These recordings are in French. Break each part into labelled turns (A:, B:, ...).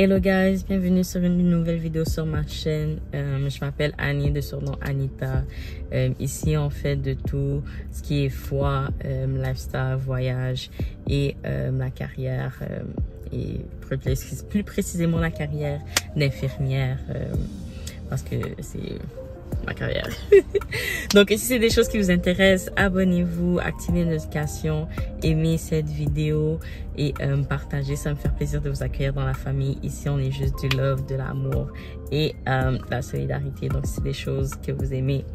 A: Hello guys, bienvenue sur une nouvelle vidéo sur ma chaîne. Je m'appelle Annie, de surnom Anita. Ici on fait de tout ce qui est foi, lifestyle, voyage et la carrière et plus précisément la carrière d'infirmière parce que c'est ma carrière. Donc si c'est des choses qui vous intéressent, abonnez-vous, activez les notifications, aimez cette vidéo et partagez. Ça me fait plaisir de vous accueillir dans la famille. Ici on est juste du love, de l'amour et de la solidarité. Donc si c'est des choses que vous aimez,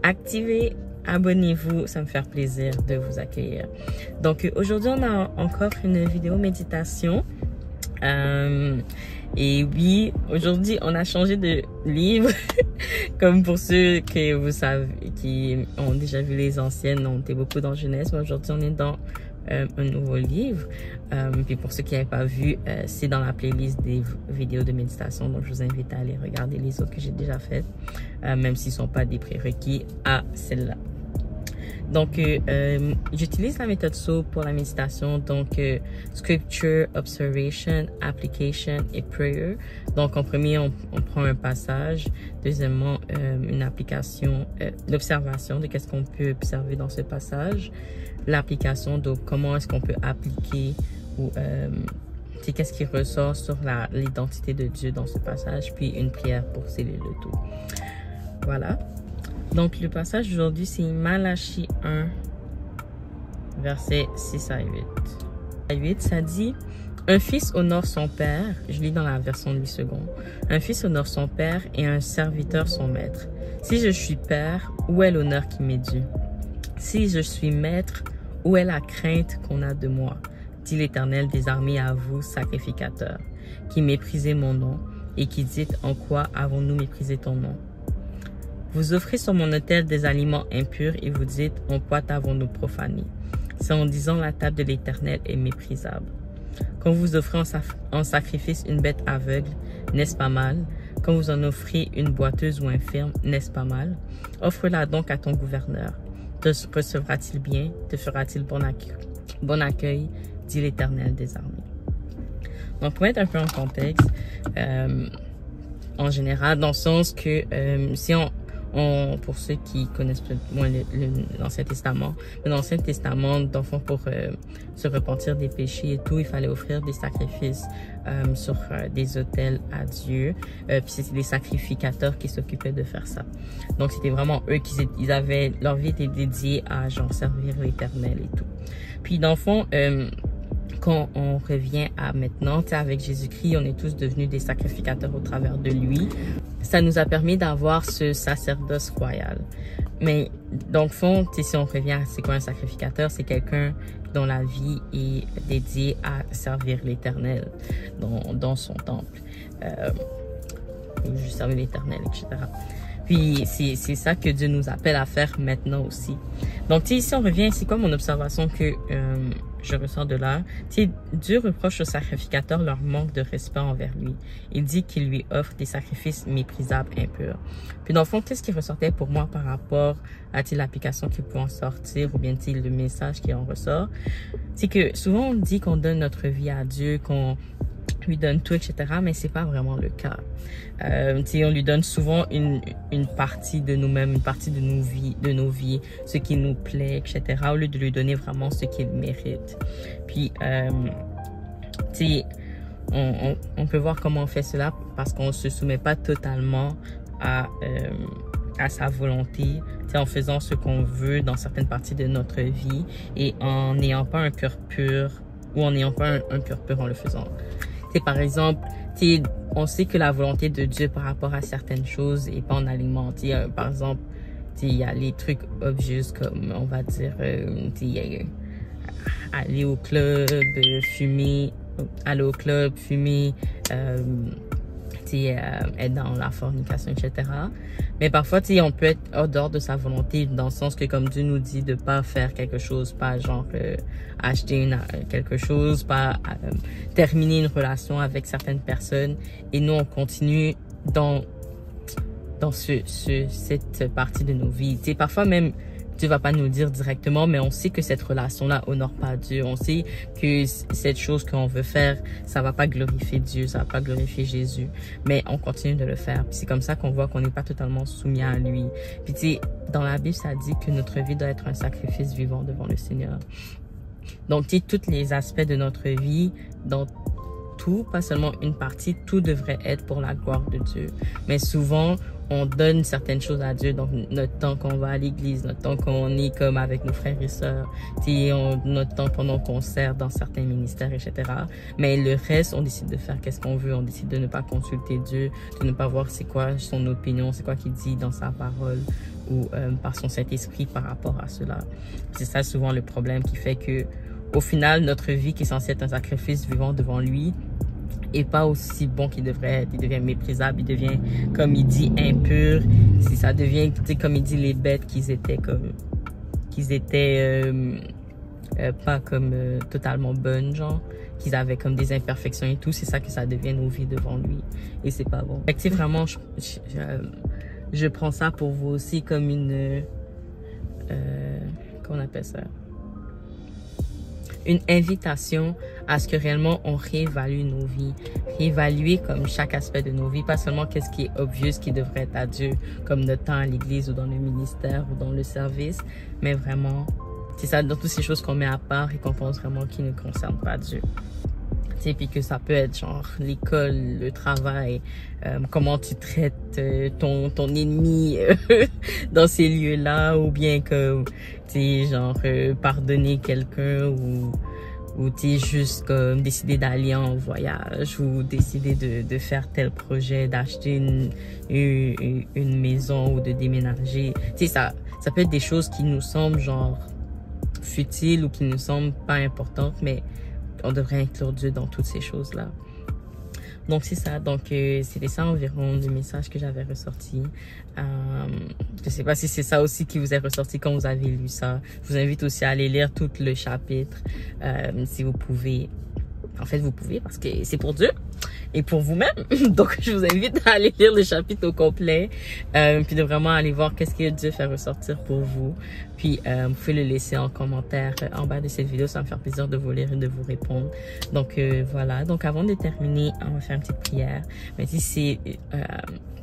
A: activez, abonnez-vous, ça me fait plaisir de vous accueillir. Donc aujourd'hui on a encore une vidéo méditation. Et oui, aujourd'hui, on a changé de livre. Comme pour ceux que vous savez, qui ont déjà vu les anciennes, on était beaucoup dans jeunesse. Mais aujourd'hui, on est dans un nouveau livre. Puis pour ceux qui n'avaient pas vu, c'est dans la playlist des vidéos de méditation. Donc, je vous invite à aller regarder les autres que j'ai déjà faites, même s'ils ne sont pas des prérequis à celle-là. Donc, j'utilise la méthode SOAP pour la méditation. Donc, Scripture, Observation, Application et Prayer. Donc, en premier, on prend un passage. Deuxièmement, une application, l'observation de qu'est-ce qu'on peut observer dans ce passage. L'application, donc comment est-ce qu'on peut appliquer ou qu'est-ce qui ressort sur l'identité de Dieu dans ce passage. Puis, une prière pour sceller le tout. Voilà. Donc, le passage d'aujourd'hui, c'est Malachie 1, versets 6 à 8. À 8, ça dit « Un fils honore son père », je lis dans la version de Louis II, « Un fils honore son père et un serviteur son maître. Si je suis père, où est l'honneur qui m'est dû? Si je suis maître, où est la crainte qu'on a de moi? Dit l'Éternel des armées à vous, sacrificateurs, qui méprisez mon nom et qui dites « En quoi avons-nous méprisé ton nom? » Vous offrez sur mon autel des aliments impurs et vous dites, en quoi t'avons-nous profané? C'est en disant la table de l'Éternel est méprisable. Quand vous offrez en sacrifice une bête aveugle, n'est-ce pas mal? Quand vous en offrez une boiteuse ou infirme, n'est-ce pas mal? Offre-la donc à ton gouverneur. Te recevra-t-il bien? Te fera-t-il bon accueil? Dit l'Éternel des armées. Donc, pour mettre un peu en contexte, en général, dans le sens que si pour ceux qui connaissent peut-être moins l'Ancien Testament, mais dans l'Ancien Testament, d'enfants pour se repentir des péchés et tout, il fallait offrir des sacrifices sur des autels à Dieu. Puis c'était les sacrificateurs qui s'occupaient de faire ça. Donc c'était vraiment eux ils avaient, leur vie était dédiée à genre servir l'Éternel et tout. Puis dans le fond, quand on revient à maintenant, avec Jésus-Christ, on est tous devenus des sacrificateurs au travers de lui. Ça nous a permis d'avoir ce sacerdoce royal. Mais dans le fond, si on revient à c'est quoi un sacrificateur, c'est quelqu'un dont la vie est dédiée à servir l'Éternel dans son temple. Je servir l'Éternel, etc. Puis c'est ça que Dieu nous appelle à faire maintenant aussi. Donc ici on revient, c'est quoi mon observation que je ressens de là? Dieu reproche aux sacrificateurs leur manque de respect envers lui. Il dit qu'il lui offre des sacrifices méprisables, impurs. Puis dans le fond, qu'est-ce qui ressortait pour moi par rapport à l'application qui peut en sortir ou bien le message qui en ressort? C'est que souvent on dit qu'on donne notre vie à Dieu, qu'on lui donne tout, etc. Mais c'est pas vraiment le cas. On lui donne souvent une partie de nous-mêmes, une partie de nos vies, ce qui nous plaît, etc. Au lieu de lui donner vraiment ce qu'il mérite. Puis, on peut voir comment on fait cela parce qu'on se soumet pas totalement à sa volonté, en faisant ce qu'on veut dans certaines parties de notre vie et en n'ayant pas un cœur pur ou en n'ayant pas un cœur pur en le faisant. Par exemple, on sait que la volonté de Dieu par rapport à certaines choses est pas en aliment. Par exemple, il y a les trucs obvious comme, on va dire, aller au club, fumer, être dans la fornication, etc. Mais parfois, on peut être hors dehors de sa volonté dans le sens que comme Dieu nous dit de pas faire quelque chose, pas genre acheter quelque chose, pas terminer une relation avec certaines personnes et nous on continue dans cette partie de nos vies. Parfois même Dieu va pas nous le dire directement, mais on sait que cette relation-là honore pas Dieu. On sait que cette chose qu'on veut faire, ça va pas glorifier Dieu, ça va pas glorifier Jésus. Mais on continue de le faire. Puis c'est comme ça qu'on voit qu'on n'est pas totalement soumis à lui. Puis tu sais, dans la Bible, ça dit que notre vie doit être un sacrifice vivant devant le Seigneur. Donc, tu sais, tous les aspects de notre vie, dans tout, pas seulement une partie, tout devrait être pour la gloire de Dieu. Mais souvent, on donne certaines choses à Dieu, donc notre temps qu'on va à l'église, notre temps qu'on est comme avec nos frères et sœurs, notre temps pendant qu'on sert dans certains ministères, etc. Mais le reste, on décide de faire qu'est-ce qu'on veut, on décide de ne pas consulter Dieu, de ne pas voir c'est quoi son opinion, c'est quoi qu'il dit dans sa parole ou par son Saint-Esprit par rapport à cela. C'est ça souvent le problème qui fait que au final, notre vie qui est censée être un sacrifice vivant devant lui est pas aussi bon qu'il devrait être. Il devient méprisable, il devient, comme il dit, impur. Si ça devient, tu sais, comme il dit, les bêtes qu'ils étaient pas comme totalement bonnes, genre, qu'ils avaient comme des imperfections et tout, c'est ça que ça devient nos vies devant lui. Et c'est pas bon. Fait que, tu sais, vraiment, je prends ça pour vous aussi comme une, comment on appelle ça? Une invitation à ce que réellement on réévalue nos vies, réévaluer comme chaque aspect de nos vies, pas seulement qu'est-ce qui est obvious, qui devrait être à Dieu, comme notre temps à l'église ou dans le ministère ou dans le service, mais vraiment, c'est ça, dans toutes ces choses qu'on met à part et qu'on pense vraiment qui ne concernent pas Dieu. Et puis que ça peut être genre l'école, le travail, comment tu traites ton ennemi dans ces lieux-là, ou bien que tu sais genre pardonner quelqu'un, ou tu sais juste comme décider d'aller en voyage, ou décider de faire tel projet, d'acheter une maison ou de déménager. Tu sais, ça peut être des choses qui nous semblent genre futiles ou qui nous semblent pas importantes, mais on devrait inclure Dieu dans toutes ces choses-là. Donc, c'est ça. Donc, c'était ça environ le message que j'avais ressorti. Je sais pas si c'est ça aussi qui vous est ressorti quand vous avez lu ça. Je vous invite aussi à aller lire tout le chapitre, si vous pouvez. En fait, vous pouvez parce que c'est pour Dieu et pour vous-même. Donc, je vous invite à aller lire le chapitre au complet, puis de vraiment aller voir qu'est-ce que Dieu fait ressortir pour vous. Puis, vous pouvez le laisser en commentaire en bas de cette vidéo. Ça va me faire plaisir de vous lire et de vous répondre. Donc, voilà. Donc, avant de terminer, on va faire une petite prière. Mais si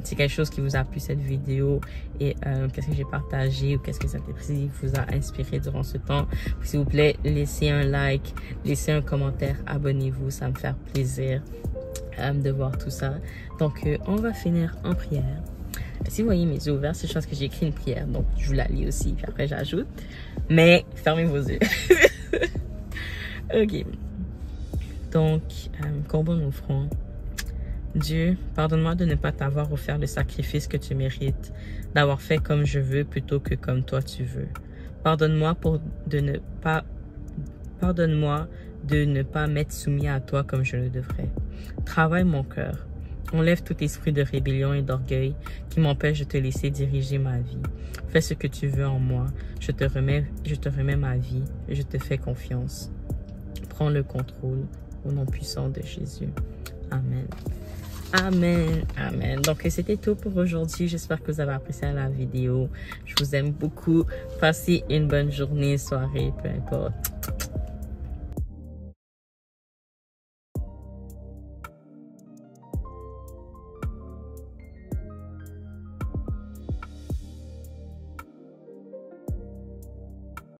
A: c'est quelque chose qui vous a plu cette vidéo et qu'est-ce que j'ai partagé ou qu'est-ce que cette épisode vous a inspiré durant ce temps, s'il vous plaît, laissez un like, laissez un commentaire, abonnez-vous, ça me fait plaisir de voir tout ça. Donc, on va finir en prière. Si vous voyez mes yeux ouverts, c'est juste parce que j'ai écrit une prière, donc je vous la lis aussi, puis après j'ajoute. Mais fermez vos yeux. Ok. Donc, courbons nos fronts. Dieu, pardonne-moi de ne pas t'avoir offert le sacrifice que tu mérites, d'avoir fait comme je veux plutôt que comme toi tu veux. Pardonne-moi de ne pas m'être soumis à toi comme je le devrais. Travaille mon cœur. Enlève tout esprit de rébellion et d'orgueil qui m'empêche de te laisser diriger ma vie. Fais ce que tu veux en moi. Je te remets ma vie et je te fais confiance. Prends le contrôle au nom puissant de Jésus. Amen. Amen, amen. Donc, c'était tout pour aujourd'hui. J'espère que vous avez apprécié la vidéo. Je vous aime beaucoup. Passez une bonne journée, soirée, peu importe.